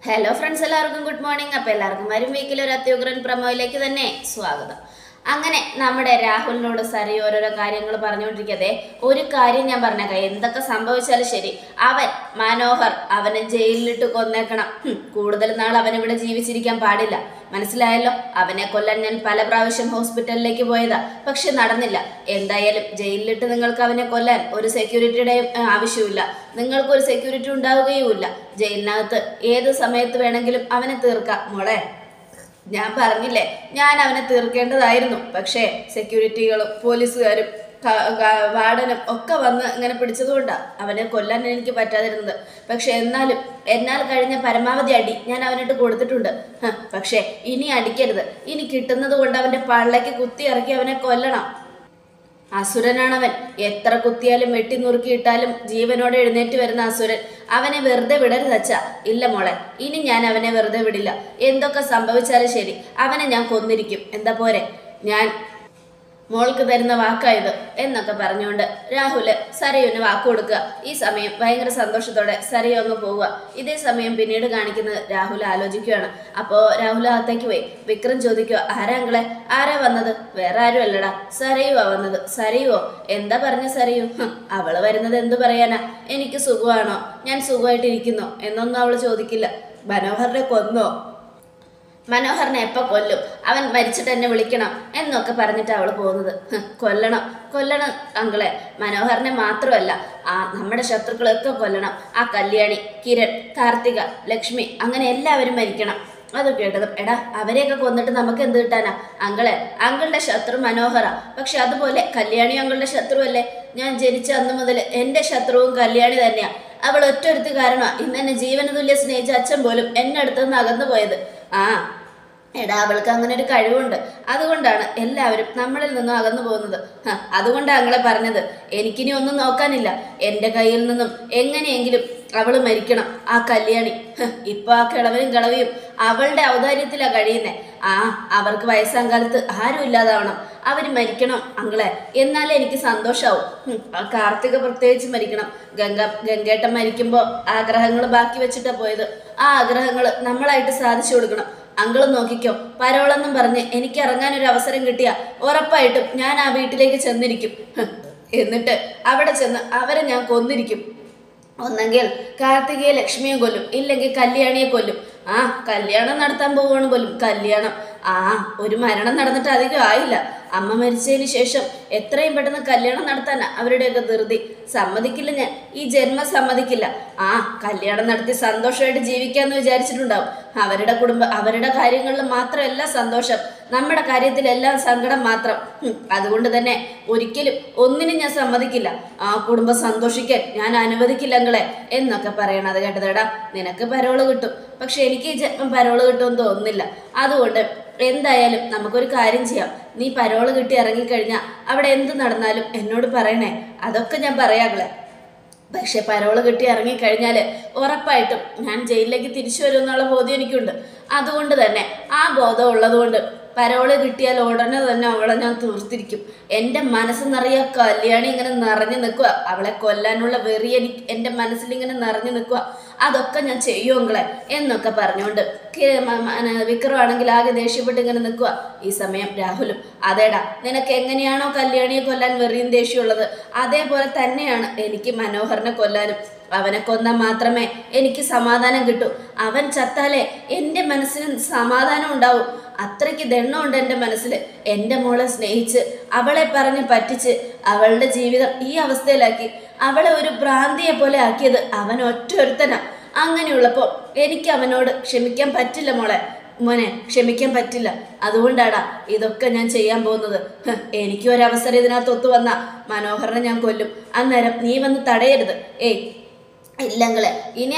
Hello friends, എല്ലാവർക്കും good morning. അപ്പോൾ എല്ലാവർക്കും വരും വീക്കിൽ ഒരു അത്യുഗ്രൻ പ്രമോയിലേക്ക് തന്നെ സ്വാഗതം. അങ്ങനെ നമ്മുടെ രാഹുലിനോട് സരി ഓരോരോ കാര്യങ്ങൾ പറഞ്ഞുകൊണ്ടിരിക്കതെ ഒരു കാര്യം ഞാൻ പറഞ്ഞേക്കാം, എന്തൊക്കെ സംഭവിച്ചാലും ശരി, അവൻ മനോഹർ അവനെ ജയിലിലിട്ട് കൊന്നേക്കണം. കൂടുതൽ നാൾ അവനിവിടെ ജീവിച്ചിരിക്കാൻ പാടില്ല, മനസ്സിലായല്ലോ. അവനെ കൊല്ലാൻ ഞാൻ പല പ്രാവശ്യം ഹോസ്പിറ്റലിലേക്ക് പോയതാ, പക്ഷെ നടന്നില്ല. എന്തായാലും ജയിലിലിട്ട് നിങ്ങൾക്ക് അവനെ കൊല്ലാൻ ഒരു സെക്യൂരിറ്റിയുടെയും ആവശ്യമില്ല, നിങ്ങൾക്കൊരു സെക്യൂരിറ്റി ഉണ്ടാവുകയുമില്ല. ജയിലിനകത്ത് ഏത് സമയത്ത് വേണമെങ്കിലും അവനെ തീർക്കാം. മോളെ, ഞാൻ പറഞ്ഞില്ലേ, ഞാൻ അവനെ തീർക്കേണ്ടതായിരുന്നു. പക്ഷേ സെക്യൂരിറ്റികളും പോലീസുകാരും വാർഡനും ഒക്കെ വന്ന് ഇങ്ങനെ പിടിച്ചതുകൊണ്ടാണ് അവനെ കൊല്ലാൻ എനിക്ക് പറ്റാതിരുന്നത്. പക്ഷെ എന്നാൽ കഴിഞ്ഞ പരമാവധി അടി ഞാൻ അവനിട്ട് കൊടുത്തിട്ടുണ്ട്. പക്ഷേ ഇനി അടിക്കരുത്. ഇനി കിട്ടുന്നത് കൊണ്ട് അവൻ്റെ പള്ളയ്ക്ക് കുത്തി ഇറക്കി അവനെ കൊല്ലണം. അസുരനാണവൻ. എത്ര കുത്തിയാലും വെട്ടി നുറുക്കിയിട്ടാലും ജീവനോടെ എഴുന്നേറ്റ് വരുന്ന അസുരൻ. അവനെ വെറുതെ വിടരുതച്ച. ഇല്ല മോളെ, ഇനി ഞാൻ അവനെ വെറുതെ വിടില്ല. എന്തൊക്കെ സംഭവിച്ചാലും ശരി, അവനെ ഞാൻ കൊന്നിരിക്കും. എന്താ പോരെ, ഞാൻ മോൾക്ക് തരുന്ന വാക്കായത് എന്നൊക്കെ പറഞ്ഞുകൊണ്ട് രാഹുല് സരയുവിന് വാക്ക് കൊടുക്കുക. ഈ സമയം ഭയങ്കര സന്തോഷത്തോടെ സരയു അങ്ങ് പോവുക. ഇതേ സമയം പിന്നീട് കാണിക്കുന്നത് രാഹുൽ ആലോചിക്കുകയാണ്. അപ്പോൾ രാഹുൽ അകത്തേക്ക് പോയി വിക്രം ചോദിക്കുക, ആരാ അങ്ങളെ, ആരാ വന്നത്? വേറെ ആരും അല്ലടാ, സരയുവാ വന്നത്. സരയുവോ? എന്താ പറഞ്ഞ സരയു? അവള് വരുന്നത് എന്തു പറയാനാ? എനിക്ക് സുഖമാണോ, ഞാൻ സുഖമായിട്ടിരിക്കുന്നോ എന്നൊന്നും അവള് ചോദിക്കില്ല. മനോഹറിനെ കൊന്നോ? മനോഹറിനെ എപ്പോൾ കൊല്ലും? അവൻ മരിച്ചിട്ട് എന്നെ വിളിക്കണം എന്നൊക്കെ പറഞ്ഞിട്ട് അവൾ പോകുന്നത്. കൊല്ലണം അങ്കിളെ. മനോഹറിനെ മാത്രമല്ല, നമ്മുടെ ശത്രുക്കളൊക്കെ കൊല്ലണം. ആ കല്യാണി, കിരൺ, കാർത്തിക, ലക്ഷ്മി, അങ്ങനെ എല്ലാവരും മരിക്കണം. അത് കേട്ടതും, എടാ അവരെയൊക്കെ കൊന്നിട്ട് നമുക്ക് എന്ത് കിട്ടാനാ? അങ്കിളുടെ ശത്രു മനോഹര, പക്ഷെ അതുപോലെ കല്യാണി അങ്കിളുടെ ശത്രുവല്ലേ? ഞാൻ ജനിച്ച അന്ന് മുതൽ എൻ്റെ ശത്രുവും കല്യാണി തന്നെയാ. അവൾ ഒറ്റൊരുത്തി കാരണമാണ് ഇന്ന് എന്നെ ജീവന തുല്യ സ്നേഹിച്ച അച്ഛൻ പോലും എന്നെ അടുത്തുനിന്ന് അകന്നു പോയത്. എടാ, അവൾക്ക് അങ്ങനെ ഒരു കഴിവുണ്ട്. അതുകൊണ്ടാണ് എല്ലാവരും നമ്മളിൽ നിന്നും അകന്നു പോകുന്നത്. അതുകൊണ്ടാണ് അങ്ങളെ പറഞ്ഞത്, എനിക്കിനി ഒന്നും നോക്കാനില്ല. എൻ്റെ കയ്യിൽ നിന്നും എങ്ങനെയെങ്കിലും അവൾ മരിക്കണം, ആ കല്യാണി. ഇപ്പൊ ആ കിളവനും കിളവിയും അവളുടെ ഔദാര്യത്തിലാണ് കഴിയുന്നേ. അവർക്ക് വയസ്സാം കാലത്ത് ആരും ഇല്ലാതാവണം. അവർ മരിക്കണം അങ്ങളെ, എന്നാലേ എനിക്ക് സന്തോഷാവും. ആ കാർത്തിക പ്രത്യേകിച്ച് മരിക്കണം. ഗംഗേട്ടൻ മരിക്കുമ്പോൾ ആഗ്രഹങ്ങൾ ബാക്കി വെച്ചിട്ടാ പോയത്. ആ ആഗ്രഹങ്ങൾ നമ്മളായിട്ട് സാധിച്ചു കൊടുക്കണം. അങ്കിള് നോക്കിക്കോ, പരോളെന്നും പറഞ്ഞ് എനിക്ക് ഇറങ്ങാനൊരു അവസരം കിട്ടിയ ഉറപ്പായിട്ടും ഞാൻ ആ വീട്ടിലേക്ക് ചെന്നിരിക്കും. എന്നിട്ട് അവിടെ ചെന്ന് അവരെ ഞാൻ കൊന്നിരിക്കും. ഒന്നെങ്കിൽ കാർത്തികയെ ലക്ഷ്മിയെ കൊല്ലും, ഇല്ലെങ്കിൽ കല്യാണിയെ കൊല്ലും. കല്യാണം നടത്താൻ പോവുകയാണ് പോലും. കല്യാണം ഒരു മരണം നടന്നിട്ട് അധികം ആയില്ല. അമ്മ മരിച്ചതിന് ശേഷം എത്രയും പെട്ടെന്ന് കല്യാണം നടത്താനാ അവരുടെയൊക്കെ ധൃതി. സമ്മതിക്കില്ല, ഞാൻ ഈ ജന്മം സമ്മതിക്കില്ല. കല്യാണം നടത്തി സന്തോഷമായിട്ട് ജീവിക്കാമെന്ന് വിചാരിച്ചിട്ടുണ്ടാവും. അവരുടെ കുടുംബം, അവരുടെ കാര്യങ്ങളിൽ മാത്രമല്ല സന്തോഷം, നമ്മുടെ കാര്യത്തിലെല്ലാം സങ്കടം മാത്രം. അതുകൊണ്ട് തന്നെ ഒരിക്കലും ഒന്നിനും ഞാൻ സമ്മതിക്കില്ല. ആ കുടുംബം സന്തോഷിക്കാൻ ഞാൻ അനുവദിക്കില്ല അങ്ങളെ എന്നൊക്കെ പറയണം. അത് കേട്ടതേടാ, നിനക്ക് പരോള് കിട്ടും, പക്ഷെ എനിക്ക് ഈ ജന്മം പരോള് കിട്ടുമെന്ന് തോന്നുന്നില്ല. അതുകൊണ്ട് എന്തായാലും നമുക്കൊരു കാര്യം ചെയ്യാം. നീ പരോള് കിട്ടി ഇറങ്ങിക്കഴിഞ്ഞാൽ അവിടെ എന്ത് നടന്നാലും എന്നോട് പറയണേ. അതൊക്കെ ഞാൻ പറയാങ്ങളെ. പക്ഷെ പരോള് കിട്ടി ഇറങ്ങിക്കഴിഞ്ഞാൽ ഉറപ്പായിട്ടും ഞാൻ ജയിലിലേക്ക് തിരിച്ചു വരുമെന്നുള്ള ബോധ്യം എനിക്കുണ്ട്. അതുകൊണ്ട് തന്നെ ആ ബോധം ഉള്ളതുകൊണ്ട് പരോള് കിട്ടിയാൽ ഉടനെ തന്നെ അവളെ ഞാൻ തീർത്തിരിക്കും. എൻ്റെ മനസ്സ് നിറയെ കല്യാണി ഇങ്ങനെ നിറഞ്ഞു നിൽക്കുക. അവളെ കൊല്ലാനുള്ള വെറി എൻ്റെ മനസ്സിലിങ്ങനെ നിറഞ്ഞു നിൽക്കുക. അതൊക്കെ ഞാൻ ചെയ്യുമെങ്കിലേ എന്നൊക്കെ പറഞ്ഞുകൊണ്ട് വിക്രമാണെങ്കിൽ ആകെ ദേഷ്യപ്പെട്ട് ഇങ്ങനെ നിൽക്കുക. ഈ സമയം രാഹുലും, അതേടാ, നിനക്ക് എങ്ങനെയാണോ കല്യാണിയെ കൊല്ലാൻ വെറിയും ദേഷ്യമുള്ളത്, അതേപോലെ തന്നെയാണ് എനിക്ക് മനോഹറിനെ കൊല്ലാനും. അവനെ കൊന്നാൽ മാത്രമേ എനിക്ക് സമാധാനം കിട്ടൂ. അവൻ ചത്താലേ എൻ്റെ മനസ്സിന് സമാധാനം ഉണ്ടാവും. അത്രയ്ക്ക് ദണ്ണമുണ്ട് എൻ്റെ മനസ്സിൽ. എൻ്റെ മോളെ സ്നേഹിച്ച് അവളെ പറഞ്ഞ് പറ്റിച്ച് അവളുടെ ജീവിതം ഈ അവസ്ഥയിലാക്കി അവളെ ഒരു ഭ്രാന്തിയെ പോലെ ആക്കിയത് അവൻ ഒറ്റൊരുത്തനാ. അങ്ങനെയുള്ളപ്പോൾ എനിക്ക് അവനോട് ക്ഷമിക്കാൻ പറ്റില്ല മോനെ, ക്ഷമിക്കാൻ പറ്റില്ല. അതുകൊണ്ടാടാ ഇതൊക്കെ ഞാൻ ചെയ്യാൻ പോകുന്നത്. എനിക്ക് ഒരവസരം ഇതിനകത്ത് ഒത്തു വന്ന മനോഹറിനെ ഞാൻ കൊല്ലും. അന്നേരം നീ വന്ന് തടയരുത്. ഇല്ലങ്ങളെ, ഇനി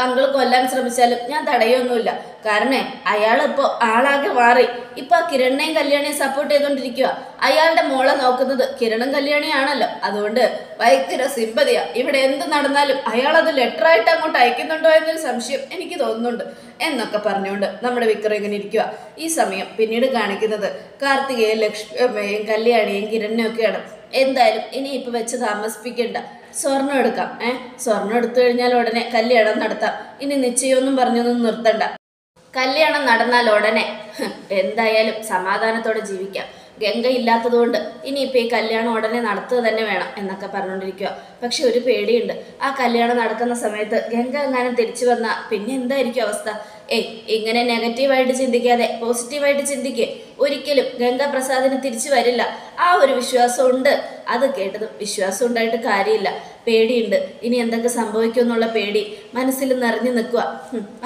അങ്കിൾ കൊല്ലാൻ ശ്രമിച്ചാലും ഞാൻ തടയൊന്നുമില്ല. കാരണം അയാളിപ്പോൾ ആളാകെ മാറി. ഇപ്പൊ ആ കിരണിനെയും കല്യാണിയും സപ്പോർട്ട് ചെയ്തുകൊണ്ടിരിക്കുക. അയാളുടെ മോളെ നോക്കുന്നത് കിരണും കല്യാണിയാണല്ലോ. അതുകൊണ്ട് ഭയങ്കര സിമ്പതിയാ. ഇവിടെ എന്ത് നടന്നാലും അയാളത് ലെറ്ററായിട്ട് അങ്ങോട്ട് അയക്കുന്നുണ്ടോ എന്നൊരു സംശയം എനിക്ക് തോന്നുന്നുണ്ട് എന്നൊക്കെ പറഞ്ഞുകൊണ്ട് നമ്മുടെ വിക്രം ഇങ്ങനെ ഇരിക്കുക. ഈ സമയം പിന്നീട് കാണിക്കുന്നത് കാർത്തികയും ലക്ഷ്മിയും കല്യാണിയും കിരണിനെയും ഒക്കെയാണ്. എന്തായാലും ഇനി ഇപ്പൊ വെച്ച് താമസിപ്പിക്കണ്ട. സ്വർണ്ണം എടുക്കാം. സ്വർണ്ണം എടുത്തു കഴിഞ്ഞാൽ ഉടനെ കല്യാണം നടത്താം. ഇനി നിശ്ചയമൊന്നും പറഞ്ഞൊന്നും നിർത്തണ്ട. കല്യാണം നടന്നാൽ ഉടനെ എന്തായാലും സമാധാനത്തോടെ ജീവിക്കാം. ഗംഗ ഇല്ലാത്തതുകൊണ്ട് ഇനിയിപ്പോൾ ഈ കല്യാണം ഉടനെ നടത്തുക തന്നെ വേണം എന്നൊക്കെ പറഞ്ഞുകൊണ്ടിരിക്കുക. പക്ഷെ ഒരു പേടിയുണ്ട്. ആ കല്യാണം നടക്കുന്ന സമയത്ത് ഗംഗ എങ്ങാനും തിരിച്ചു വന്നാൽ പിന്നെ എന്തായിരിക്കും അവസ്ഥ? ഇങ്ങനെ നെഗറ്റീവായിട്ട് ചിന്തിക്കാതെ പോസിറ്റീവായിട്ട് ചിന്തിക്കേ. ഒരിക്കലും ഗംഗാപ്രസാദിന് തിരിച്ചു വരില്ല. ആ ഒരു വിശ്വാസം ഉണ്ട്. അത് കേട്ടതും വിശ്വാസം ഉണ്ടായിട്ട് കാര്യമില്ല, പേടിയുണ്ട്. ഇനി എന്തൊക്കെ സംഭവിക്കും എന്നുള്ള പേടി മനസ്സിൽ നിറഞ്ഞു നിൽക്കുക.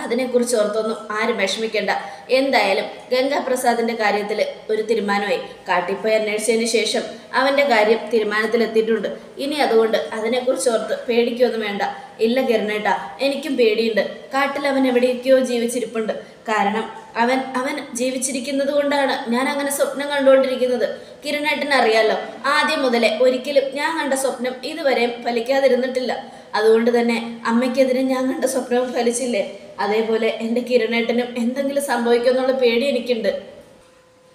അതിനെക്കുറിച്ച് ഓർത്തൊന്നും ആരും വിഷമിക്കേണ്ട. എന്തായാലും ഗംഗാപ്രസാദിന്റെ കാര്യത്തിൽ ഒരു തീരുമാനമായി. കാട്ടിപ്പോയി അന്വേഷിച്ചതിന് ശേഷം അവന്റെ കാര്യം തീരുമാനത്തിലെത്തിയിട്ടുണ്ട്. ഇനി അതുകൊണ്ട് അതിനെക്കുറിച്ച് ഓർത്ത് പേടിക്കൊന്നും വേണ്ട. ഇല്ല കിരണേട്ടാ, എനിക്കും പേടിയുണ്ട്. കാട്ടിൽ അവൻ എവിടെയൊക്കെയോ ജീവിച്ചിരിപ്പുണ്ട്. കാരണം അവൻ ജീവിച്ചിരിക്കുന്നത് കൊണ്ടാണ് ഞാൻ അങ്ങനെ സ്വപ്നം കണ്ടുകൊണ്ടിരിക്കുന്നത്. കിരണേട്ടന് അറിയാലോ, ആദ്യം മുതലേ ഒരിക്കലും ഞാൻ കണ്ട സ്വപ്നം ഇതുവരെ ഫലിക്കാതിരുന്നിട്ടില്ല. അതുകൊണ്ട് തന്നെ അമ്മയ്ക്കെതിരെ ഞാൻ കണ്ട സ്വപ്നവും ഫലിച്ചില്ലേ, അതേപോലെ എൻ്റെ കിരണേട്ടനും എന്തെങ്കിലും സംഭവിക്കുമെന്നുള്ള പേടി എനിക്കുണ്ട്.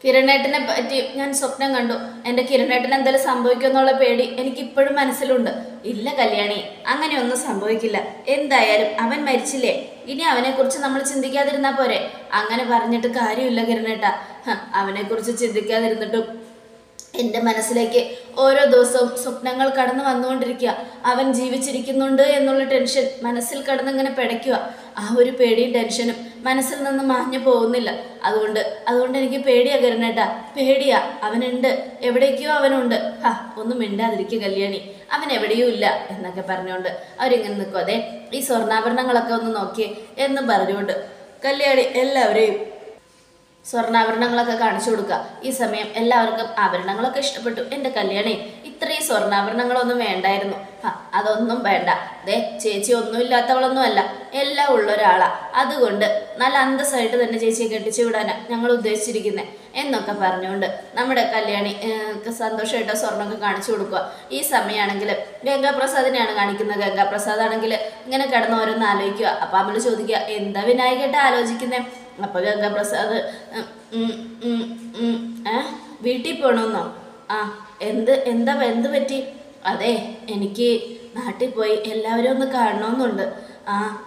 കിരണേട്ടനെ പറ്റി ഞാൻ സ്വപ്നം കണ്ടു. എൻ്റെ കിരണേട്ടന് എന്തെങ്കിലും സംഭവിക്കുമെന്നുള്ള പേടി എനിക്കിപ്പോഴും മനസ്സിലുണ്ട്. ഇല്ല കല്യാണി, അങ്ങനെയൊന്നും സംഭവിക്കില്ല. എന്തായാലും അവൻ മരിച്ചില്ലേ, ഇനി അവനെക്കുറിച്ച് നമ്മൾ ചിന്തിക്കാതിരുന്നാൽ പോരെ. അങ്ങനെ പറഞ്ഞിട്ട് കാര്യമില്ല കിരണേട്ട. അവനെക്കുറിച്ച് ചിന്തിക്കാതിരുന്നിട്ടും എൻ്റെ മനസ്സിലേക്ക് ഓരോ ദിവസവും സ്വപ്നങ്ങൾ കടന്നു വന്നുകൊണ്ടിരിക്കുക. അവൻ ജീവിച്ചിരിക്കുന്നുണ്ട് എന്നുള്ള ടെൻഷൻ മനസ്സിൽ കടന്നിങ്ങനെ പിടയ്ക്കുക. ആ ഒരു പേടിയും ടെൻഷനും മനസ്സിൽ നിന്ന് മാഞ്ഞു പോകുന്നില്ല. അതുകൊണ്ട് എനിക്ക് പേടിയാ കിരണേട്ടാ, പേടിയാ. അവനുണ്ട്, എവിടേക്കോ അവനുണ്ട്. ഒന്നും മിണ്ടാതിരിക്കുക കല്യാണി, അവൻ എവിടെയും ഇല്ല എന്നൊക്കെ പറഞ്ഞുകൊണ്ട് അവരിങ്ങനെ നിൽക്കും. അതെ, ഈ സ്വർണ്ണാഭരണങ്ങളൊക്കെ ഒന്ന് നോക്കിയേ എന്ന് പറഞ്ഞുകൊണ്ട് കല്യാണി എല്ലാവരെയും സ്വർണ്ണാഭരണങ്ങളൊക്കെ കാണിച്ചു കൊടുക്കുക. ഈ സമയം എല്ലാവർക്കും ആഭരണങ്ങളൊക്കെ ഇഷ്ടപ്പെട്ടു. എൻ്റെ കല്യാണി, ഇത്രയും സ്വർണ്ണാഭരണങ്ങളൊന്നും വേണ്ടായിരുന്നു. അതൊന്നും വേണ്ട. ചേച്ചി ഒന്നുമില്ലാത്തവളൊന്നും അല്ല, എല്ലാം ഉള്ള ഒരാളാ. അതുകൊണ്ട് നല്ല അന്തസ്സായിട്ട് തന്നെ ചേച്ചിയെ കെട്ടിച്ചു വിടാനാ ഞങ്ങൾ ഉദ്ദേശിച്ചിരിക്കുന്നത് എന്നൊക്കെ പറഞ്ഞുകൊണ്ട് നമ്മുടെ കല്യാണി സന്തോഷമായിട്ട് സ്വർണ്ണമൊക്കെ കാണിച്ചു കൊടുക്കുക. ഈ സമയമാണെങ്കിൽ ഗംഗാപ്രസാദിനെയാണ് കാണിക്കുന്നത്. ഗംഗാപ്രസാദ് ആണെങ്കിൽ ഇങ്ങനെ കിടന്ന് ഓരോന്ന് ആലോചിക്കുക. അപ്പം അമ്മ ചോദിക്കുക, എന്താ വിനായകേട്ട ആലോചിക്കുന്നത്? അപ്പൊ ഗംഗാപ്രസാദ് വീട്ടിൽ പോകണമെന്നോ? എന്ത് പറ്റി? അതെ, എനിക്ക് നാട്ടിൽ പോയി എല്ലാവരും ഒന്ന് കാണണമെന്നുണ്ട്.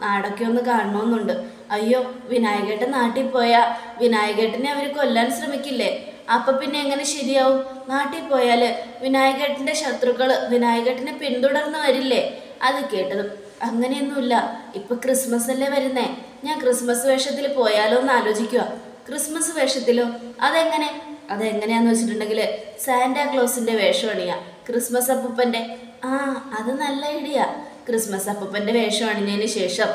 നാടൊക്കെ ഒന്ന് കാണണമെന്നുണ്ട്. അയ്യോ, വിനായകേട്ടൻ നാട്ടിൽ പോയാൽ വിനായകേട്ടനെ അവർ കൊല്ലാൻ ശ്രമിക്കില്ലേ? അപ്പൊ പിന്നെ എങ്ങനെ ശരിയാവും? നാട്ടിൽ പോയാൽ വിനായകേട്ടൻ്റെ ശത്രുക്കൾ വിനായകേട്ടനെ പിന്തുടർന്ന് വരില്ലേ? അത് കേട്ടതും അങ്ങനെയൊന്നുമില്ല, ഇപ്പൊ ക്രിസ്മസ് അല്ലേ വരുന്നേ, ഞാൻ ക്രിസ്മസ് വേഷത്തിൽ പോയാലോ എന്ന് ആലോചിക്കുക. ക്രിസ്മസ് വേഷത്തിലോ? അതെങ്ങനെയാന്ന് വെച്ചിട്ടുണ്ടെങ്കിൽ സാന്റാക്ലോസിന്റെ വേഷം അണിയാ, ക്രിസ്മസ് അപ്പൂപ്പന്റെ. അത് നല്ല ഐഡിയ. ക്രിസ്മസ് അപ്പൂപ്പന്റെ വേഷം അണിഞ്ഞതിന് ശേഷം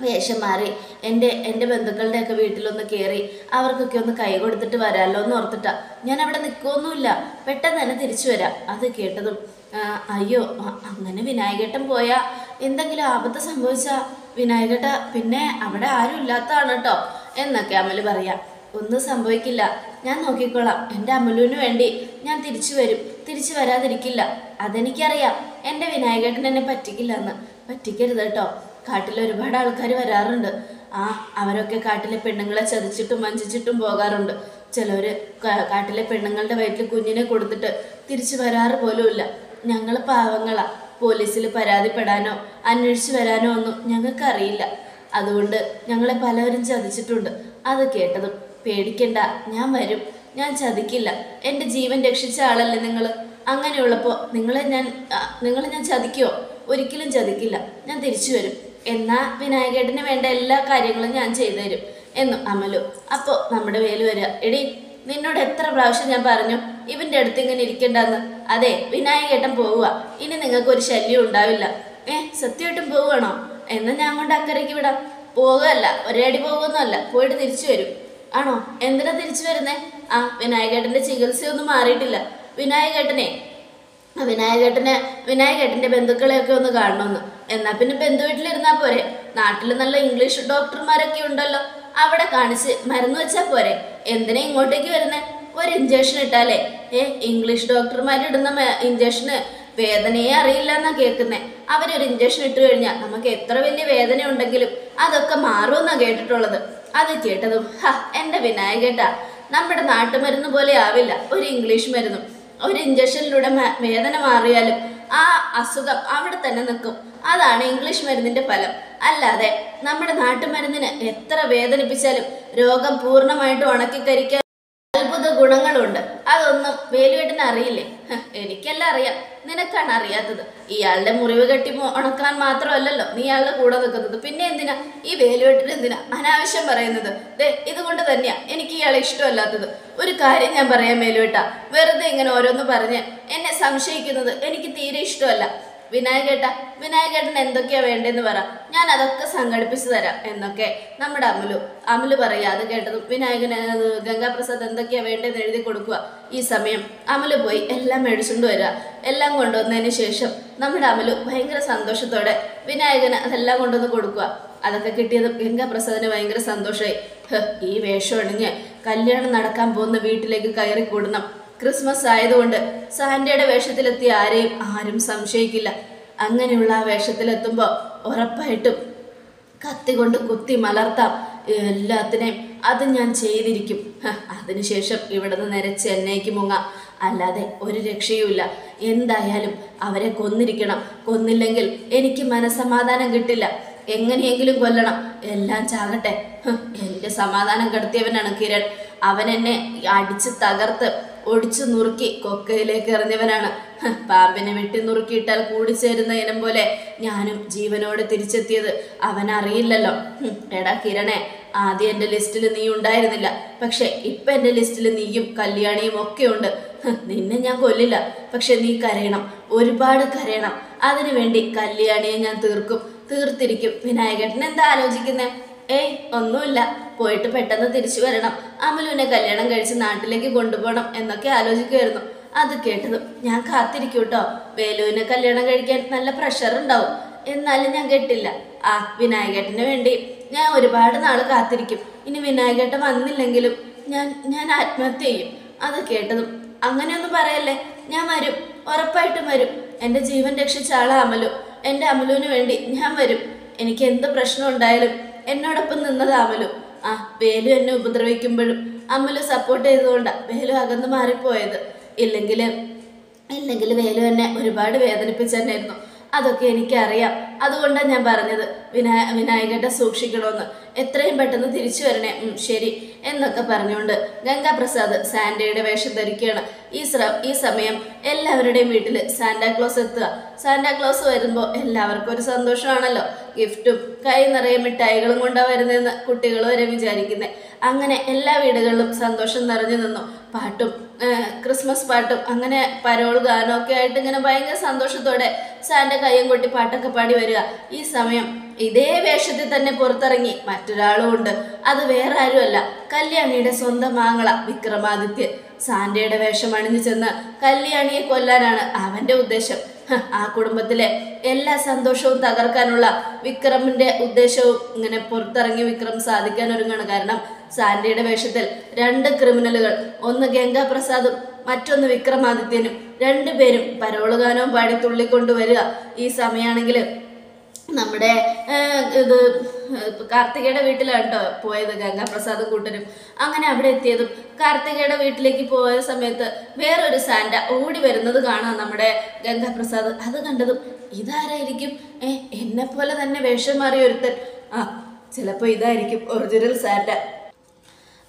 വേഷം മാറി എൻ്റെ ബന്ധുക്കളുടെയൊക്കെ വീട്ടിലൊന്ന് കയറി അവർക്കൊക്കെ ഒന്ന് കൈ കൊടുത്തിട്ട് വരാമല്ലോ എന്ന് ഓർത്തിട്ടാ. ഞാൻ അവിടെ നിൽക്കുമൊന്നുമില്ല, പെട്ടെന്ന് തന്നെ തിരിച്ചു വരാം. അത് കേട്ടതും അയ്യോ, അങ്ങനെ വിനായകേട്ടൻ പോയാൽ എന്തെങ്കിലും ആപത്ത് സംഭവിച്ചാൽ വിനായകേട്ട പിന്നെ അവിടെ ആരും ഇല്ലാത്തതാണ് കേട്ടോ എന്നൊക്കെ അമല് പറയാം. ഒന്നും സംഭവിക്കില്ല, ഞാൻ നോക്കിക്കോളാം. എൻ്റെ അമലുവിന് വേണ്ടി ഞാൻ തിരിച്ചു വരും, തിരിച്ചു വരാതിരിക്കില്ല. അതെനിക്കറിയാം. എൻ്റെ വിനായകേട്ടൻ എന്നെ പറ്റിക്കില്ല എന്ന്. പറ്റിക്കരുത് കേട്ടോ. കാട്ടിൽ ഒരുപാട് ആൾക്കാർ വരാറുണ്ട്. അവരൊക്കെ കാട്ടിലെ പെണ്ണുങ്ങളെ ചതിച്ചിട്ടും വഞ്ചിച്ചിട്ടും പോകാറുണ്ട്. ചിലവർ കാട്ടിലെ പെണ്ണുങ്ങളുടെ വയറ്റിൽ കുഞ്ഞിനെ കൊടുത്തിട്ട് തിരിച്ചു വരാറ് പോലുമില്ല. ഞങ്ങൾ പാവങ്ങളാ. പോലീസിൽ പരാതിപ്പെടാനോ അന്വേഷിച്ച് വരാനോ ഒന്നും ഞങ്ങൾക്കറിയില്ല. അതുകൊണ്ട് ഞങ്ങളെ പലവരും ചതിച്ചിട്ടുണ്ട്. അത് കേട്ടതും പേടിക്കണ്ട, ഞാൻ വരും, ഞാൻ ചതിക്കില്ല. എൻ്റെ ജീവൻ രക്ഷിച്ച ആളല്ലേ നിങ്ങൾ. അങ്ങനെയുള്ളപ്പോൾ നിങ്ങളെ ഞാൻ ചതിക്കുമോ? ഒരിക്കലും ചതിക്കില്ല. ഞാൻ തിരിച്ചു വരും. എന്നാൽ വിനായകേട്ടന് വേണ്ട എല്ലാ കാര്യങ്ങളും ഞാൻ ചെയ്തു തരും എന്നും അമലു. അപ്പോൾ നമ്മുടെ വേലു വരിക, എടി നിന്നോട് എത്ര പ്രാവശ്യം ഞാൻ പറഞ്ഞു ഇവൻ്റെ അടുത്ത് ഇങ്ങനെ ഇരിക്കണ്ടെന്ന്. അതെ, വിനായകേട്ടൻ പോവുക, ഇനി നിങ്ങൾക്കൊരു ശല്യം ഉണ്ടാവില്ല. സത്യമായിട്ടും പോവുകയാണോ? എന്നാൽ ഞാൻ കൊണ്ട് അക്കരയ്ക്ക് വിടാം. പോകുകയല്ല, ഒരേടി പോകുന്നല്ല, പോയിട്ട് തിരിച്ചു വരും. ആണോ? എന്തിനാ തിരിച്ചു വരുന്നേ? വിനായകേട്ടൻ്റെ ചികിത്സയൊന്നും മാറിയിട്ടില്ല. വിനായകേട്ടൻ്റെ ബന്ധുക്കളെയൊക്കെ ഒന്ന് കാണണമെന്ന്. എന്നാൽ പിന്നെ ബന്ധു വീട്ടിലിരുന്നാൽ പോരെ? നാട്ടിൽ നല്ല ഇംഗ്ലീഷ് ഡോക്ടർമാരൊക്കെ ഉണ്ടല്ലോ, അവിടെ കാണിച്ച് മരുന്ന് വെച്ചാൽ പോരെ? എന്തിനാ ഇങ്ങോട്ടേക്ക് വരുന്നേ? ഒരു ഇഞ്ചക്ഷൻ ഇട്ടാലേ? ഇംഗ്ലീഷ് ഡോക്ടർമാരിടുന്ന ഇഞ്ചക്ഷന് വേദനയെ അറിയില്ല എന്നാ കേൾക്കുന്നേ. അവരൊരു ഇഞ്ചക്ഷൻ ഇട്ട് കഴിഞ്ഞാൽ നമുക്ക് എത്ര വലിയ വേദന ഉണ്ടെങ്കിലും അതൊക്കെ മാറുമെന്നാ കേട്ടിട്ടുള്ളത്. അത് കേട്ടതും എൻ്റെ വിനായകേട്ടാ, നമ്മുടെ നാട്ടുമരുന്ന് പോലെ ആവില്ല ഒരു ഇംഗ്ലീഷ് മരുന്നും. ഒരു ഇഞ്ചക്ഷനിലൂടെ വേദന മാറിയാലും ആ അസുഖം അവിടെ തന്നെ നിൽക്കും. അതാണ് ഇംഗ്ലീഷ് മരുന്നിന്റെ ഫലം. അല്ലാതെ നമ്മുടെ നാട്ടുമരുന്നിന് എത്ര വേദനിപ്പിച്ചാലും രോഗം പൂർണ്ണമായിട്ട് ഉണക്കിക്കരിക്കാൻ അത്ഭുത ഗുണങ്ങളുണ്ട്. അതൊന്നും വേലുവേട്ടന് അറിയില്ലേ? എനിക്കെല്ലാം അറിയാം, നിനക്കാണ് അറിയാത്തത്. ഇയാളുടെ മുറിവ് കെട്ടി ഉണക്കാൻ മാത്രമല്ലല്ലോ നീ ഇയാളുടെ കൂടെ നിൽക്കുന്നത്. പിന്നെ എന്തിനാ ഈ വേലുവേട്ടന് എന്തിനാ അനാവശ്യം പറയുന്നത്? ഇതുകൊണ്ട് തന്നെയാ എനിക്ക് ഇയാളെ ഇഷ്ടമല്ലാത്തത്. ഒരു കാര്യം ഞാൻ പറയാം വേലുവേട്ട, വെറുതെ ഇങ്ങനെ ഓരോന്ന് പറഞ്ഞ് എന്നെ സംശയിക്കുന്നത് എനിക്ക് തീരെ ഇഷ്ടമല്ല. വിനായകേട്ടൻ എന്തൊക്കെയാ വേണ്ടതെന്ന് പറ, ഞാൻ അതൊക്കെ സംഘടിപ്പിച്ചു തരാം എന്നൊക്കെ നമ്മുടെ അമലു പറയാ. അത് കേട്ടതും ഗംഗാപ്രസാദ് എന്തൊക്കെയാ വേണ്ടതെന്ന് എഴുതി കൊടുക്കുക. ഈ സമയം അമലു പോയി എല്ലാം മേടിച്ചുകൊണ്ട് വരിക. എല്ലാം കൊണ്ടുവന്നതിന് ശേഷം നമ്മുടെ അമലു ഭയങ്കര സന്തോഷത്തോടെ വിനായകന് അതെല്ലാം കൊണ്ടുവന്ന് കൊടുക്കുക. അതൊക്കെ കിട്ടിയതും ഗംഗാപ്രസാദിന് ഭയങ്കര സന്തോഷമായി. ഈ വേഷം അണിഞ്ഞ് കല്യാണം നടക്കാൻ പോകുന്ന വീട്ടിലേക്ക് കയറി കൂടണം. ക്രിസ്മസ് ആയതുകൊണ്ട് സാന്റയുടെ വേഷത്തിലെത്തിയ ആരും സംശയിക്കില്ല. അങ്ങനെയുള്ള ആ വേഷത്തിലെത്തുമ്പോൾ ഉറപ്പായിട്ടും കത്തി കൊണ്ട് കുത്തി മലർത്താം എല്ലാത്തിനെയും. അത് ഞാൻ ചെയ്തിരിക്കും. അതിനുശേഷം ഇവിടുന്ന് നിരച്ച് എന്നേക്ക് മുങ്ങാം. അല്ലാതെ ഒരു രക്ഷയുമില്ല. എന്തായാലും അവരെ കൊന്നിരിക്കണം. കൊന്നില്ലെങ്കിൽ എനിക്ക് മനസ്സമാധാനം കിട്ടില്ല. എങ്ങനെയെങ്കിലും കൊല്ലണം. എല്ലാം ചാകട്ടെ. എൻ്റെ സമാധാനം കെടുത്തിയവനാണ് കിരൺ. അവൻ എന്നെ അടിച്ച് തകർത്ത് ഒടിച്ചു നുറുക്കി കൊക്കയിലേക്ക് എറിഞ്ഞവനാണ്. പാമ്പിനെ വെട്ടി നുറുക്കിയിട്ടാൽ കൂടിച്ചേരുന്ന ഇനം പോലെ ഞാനും ജീവനോട് തിരിച്ചെത്തിയത് അവനറിയില്ലല്ലോ. എടാ കിരണേ, ആദ്യം എൻ്റെ ലിസ്റ്റിൽ നീ ഉണ്ടായിരുന്നില്ല. പക്ഷെ ഇപ്പം എൻ്റെ ലിസ്റ്റിൽ നീയും കല്യാണിയും ഒക്കെ ഉണ്ട്. നിന്നെ ഞാൻ കൊല്ലില്ല, പക്ഷെ നീ കരയണം, ഒരുപാട് കരയണം. അതിനുവേണ്ടി കല്യാണിയെ ഞാൻ തീർത്തിരിക്കും. വിനായകേട്ടൻ എന്താ ആലോചിക്കുന്നേ? ഒന്നുമില്ല, പോയിട്ട് പെട്ടെന്ന് തിരിച്ചു വരണം. അമലുവിനെ കല്യാണം കഴിച്ച് നാട്ടിലേക്ക് കൊണ്ടുപോകണം എന്നൊക്കെ ആലോചിക്കുമായിരുന്നു. അത് കേട്ടതും ഞാൻ കാത്തിരിക്കും കേട്ടോ. വേലുവിനെ കല്യാണം കഴിക്കാൻ നല്ല പ്രഷർ ഉണ്ടാവും, എന്നാലും ഞാൻ കേട്ടില്ല. വിനായകേട്ടന് വേണ്ടി ഞാൻ ഒരുപാട് നാൾ കാത്തിരിക്കും. ഇനി വിനായകേട്ടൻ വന്നില്ലെങ്കിലും ഞാൻ ആത്മഹത്യ ചെയ്യും. അത് കേട്ടതും അങ്ങനെയൊന്നും പറയല്ലേ, ഞാൻ വരും, ഉറപ്പായിട്ടും വരും. എൻ്റെ ജീവൻ രക്ഷിച്ച ആളാ അമലു. എൻ്റെ അമലുവിന് വേണ്ടി ഞാൻ വരും. എനിക്ക് എന്ത് പ്രശ്നം ഉണ്ടായാലും എന്നോടൊപ്പം നിന്നത് അമലു. വേലു എന്നെ ഉപദ്രവിക്കുമ്പോഴും അമലു സപ്പോർട്ട് ചെയ്തുകൊണ്ടാണ് വേലു അകന്ന് മാറിപ്പോയത്. ഇല്ലെങ്കിൽ വേലു എന്നെ ഒരുപാട് വേദനിപ്പിച്ചെന്നായിരുന്നു. അതൊക്കെ എനിക്കറിയാം. അതുകൊണ്ടാണ് ഞാൻ പറഞ്ഞത് വിനായകേട്ടൻ സൂക്ഷിക്കണമെന്ന്. എത്രയും പെട്ടെന്ന് തിരിച്ചു വരണേ. ശരി എന്നൊക്കെ പറഞ്ഞുകൊണ്ട് ഗംഗാപ്രസാദ് സാന്റയുടെ വേഷം ധരിക്കുകയാണ്. ഈ സമയം എല്ലാവരുടെയും വീട്ടിൽ സാന്റാക്ലോസ് എത്തുക. സാന്റാക്ലോസ് വരുമ്പോൾ എല്ലാവർക്കും ഒരു സന്തോഷമാണല്ലോ. ഗിഫ്റ്റും കൈ നിറയെ മിഠായികളും കൊണ്ടാണ് വരുന്നതെന്ന് കുട്ടികൾ വരെ വിചാരിക്കുന്നത്. അങ്ങനെ എല്ലാ വീടുകളിലും സന്തോഷം നിറഞ്ഞു നിന്നു. പാട്ടും ക്രിസ്മസ് പാട്ടും അങ്ങനെ പരോൾ ഗാനമൊക്കെ ആയിട്ട് ഇങ്ങനെ ഭയങ്കര സന്തോഷത്തോടെ സാന്റ കയ്യും കൊട്ടി പാട്ടൊക്കെ പാടി വരിക. ഈ സമയം ഇതേ വേഷത്തിൽ തന്നെ പുറത്തിറങ്ങി മറ്റൊരാളും ഉണ്ട്. അത് വേറെ ആരുമല്ല, കല്യാണിയുടെ സ്വന്തം ആങ്ങള വിക്രമാദിത്യൻ. സാന്റയുടെ വേഷം അണിഞ്ഞു ചെന്ന് കല്യാണിയെ കൊല്ലാനാണ് അവന്റെ ഉദ്ദേശം. ആ കുടുംബത്തിലെ എല്ലാ സന്തോഷവും തകർക്കാനുള്ള വിക്രമിന്റെ ഉദ്ദേശവും ഇങ്ങനെ പുറത്തിറങ്ങി വിക്രം സാധിക്കാൻ ഒരുങ്ങാണ്. കാരണം സാന്റയുടെ വേഷത്തിൽ 2 ക്രിമിനലുകൾ, ഒന്ന് ഗംഗാപ്രസാദും മറ്റൊന്ന് വിക്രമാദിത്യനും, 2 പേരും പരോളുഗാനവും പാടി തുള്ളിക്കൊണ്ടുവരിക. ഈ സമയമാണെങ്കിൽ നമ്മുടെ കാർത്തികയുടെ വീട്ടിലാണ് കേട്ടോ പോയത് ഗംഗാപ്രസാദും കൂട്ടരും. അങ്ങനെ അവിടെ എത്തിയതും കാർത്തികയുടെ വീട്ടിലേക്ക് പോയ സമയത്ത് വേറൊരു സാന്റ ഓടി വരുന്നത് കാണാം നമ്മുടെ ഗംഗാപ്രസാദ്. അത് കണ്ടതും ഇതാരായിരിക്കും? എന്നെ പോലെ തന്നെ വേഷം മാറിയ ഒരുത്തൻ. ചിലപ്പോൾ ഇതായിരിക്കും ഒറിജിനൽ സാന്റ.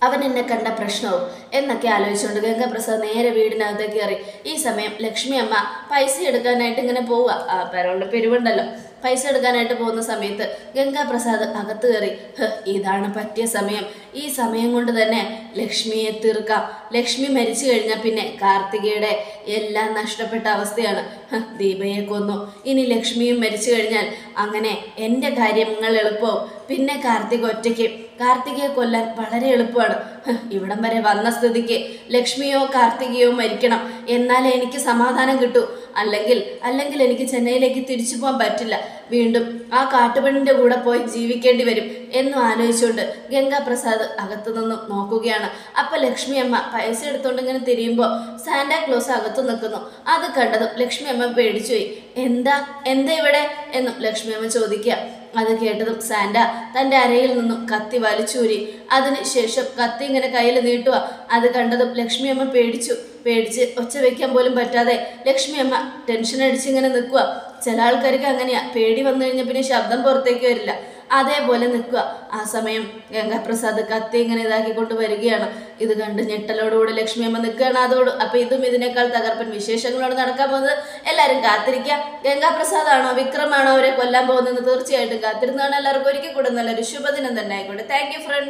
അവൻ എന്നെ കണ്ട പ്രശ്നവും എന്നൊക്കെ ആലോചിച്ചുകൊണ്ട് ഗംഗാപ്രസാദ് നേരെ വീടിനകത്തേക്ക് കയറി. ഈ സമയം ലക്ഷ്മി അമ്മ പൈസ എടുക്കാനായിട്ട് ഇങ്ങനെ പോവുക. പരോളുടെ പിരിവുണ്ടല്ലോ, പൈസ എടുക്കാനായിട്ട് പോകുന്ന സമയത്ത് ഗംഗാപ്രസാദ് അകത്ത് കയറി. ഇതാണ് പറ്റിയ സമയം. ഈ സമയം കൊണ്ട് തന്നെ ലക്ഷ്മിയെ തീർക്കാം. ലക്ഷ്മി മരിച്ചു കഴിഞ്ഞാൽ പിന്നെ കാർത്തികയുടെ എല്ലാം നഷ്ടപ്പെട്ട അവസ്ഥയാണ്. ദീപയെ കൊന്നു, ഇനി ലക്ഷ്മിയും മരിച്ചു കഴിഞ്ഞാൽ അങ്ങനെ എൻ്റെ കാര്യങ്ങൾ എളുപ്പവും. പിന്നെ കാർത്തികയെ കൊല്ലാൻ വളരെ എളുപ്പമാണ്. ഇവിടം വരെ വന്ന സ്ഥിതിക്ക് ലക്ഷ്മിയോ കാർത്തികയോ മരിക്കണം, എന്നാലേ എനിക്ക് സമാധാനം കിട്ടൂ. അല്ലെങ്കിൽ എനിക്ക് ചെന്നൈയിലേക്ക് തിരിച്ചു പോകാൻ പറ്റില്ല. വീണ്ടും ആ കാട്ടുപെണ്ണിൻ്റെ കൂടെ പോയി ജീവിക്കേണ്ടി വരും എന്നും ആലോചിച്ചുകൊണ്ട് ഗംഗാപ്രസാദ് അകത്തു നിന്നും നോക്കുകയാണ്. അപ്പം ലക്ഷ്മി അമ്മ പൈസ എടുത്തുകൊണ്ട് ഇങ്ങനെ തിരിയുമ്പോൾ സാന്റാക്ലോസ് അകത്തു നിൽക്കുന്നു. അത് കണ്ടതും ലക്ഷ്മി അമ്മ പേടിച്ചുപോയി. എന്താ ഇവിടെ എന്നും ലക്ഷ്മി അമ്മ ചോദിക്കുക. അത് കേട്ടതും സാന്റ തൻ്റെ അരയിൽ നിന്നും കത്തി വലിച്ചൂരി. അതിനുശേഷം കത്തി ഇങ്ങനെ കയ്യിൽ നീട്ടുക. അത് കണ്ടതും ലക്ഷ്മിയമ്മ പേടിച്ച് ഒച്ച വയ്ക്കാൻ പോലും പറ്റാതെ ലക്ഷ്മിയമ്മ ടെൻഷൻ അടിച്ചിങ്ങനെ നിൽക്കുക. ചില ആൾക്കാർക്ക് അങ്ങനെയാ, പേടി വന്നു കഴിഞ്ഞാൽ പിന്നെ ശബ്ദം പുറത്തേക്ക് വരില്ല, അതേപോലെ നിൽക്കുക. ആ സമയം ഗംഗാപ്രസാദ് കത്തി ഇങ്ങനെ ഇതാക്കിക്കൊണ്ട് വരികയാണ്. ഇത് കണ്ട് ഞെട്ടലോടുകൂടി ലക്ഷ്മിയമ്മ നിൽക്കുകയാണ്. അപ്പോൾ ഇതും ഇതിനേക്കാൾ തകർപ്പൻ വിശേഷങ്ങളോട് നടക്കാൻ പോകുന്നത്. എല്ലാവരും കാത്തിരിക്കുക. ഗംഗാപ്രസാദ് ആണോ വിക്രമാണോ അവരെ കൊല്ലാൻ പോകുന്നത്? തീർച്ചയായിട്ടും കാത്തിരുന്നാണ്. എല്ലാവർക്കും ഒരിക്കൽ കൂടെ നല്ലൊരു ശുഭദിനം തന്നെ ആയിക്കോട്ടെ. Thank you front.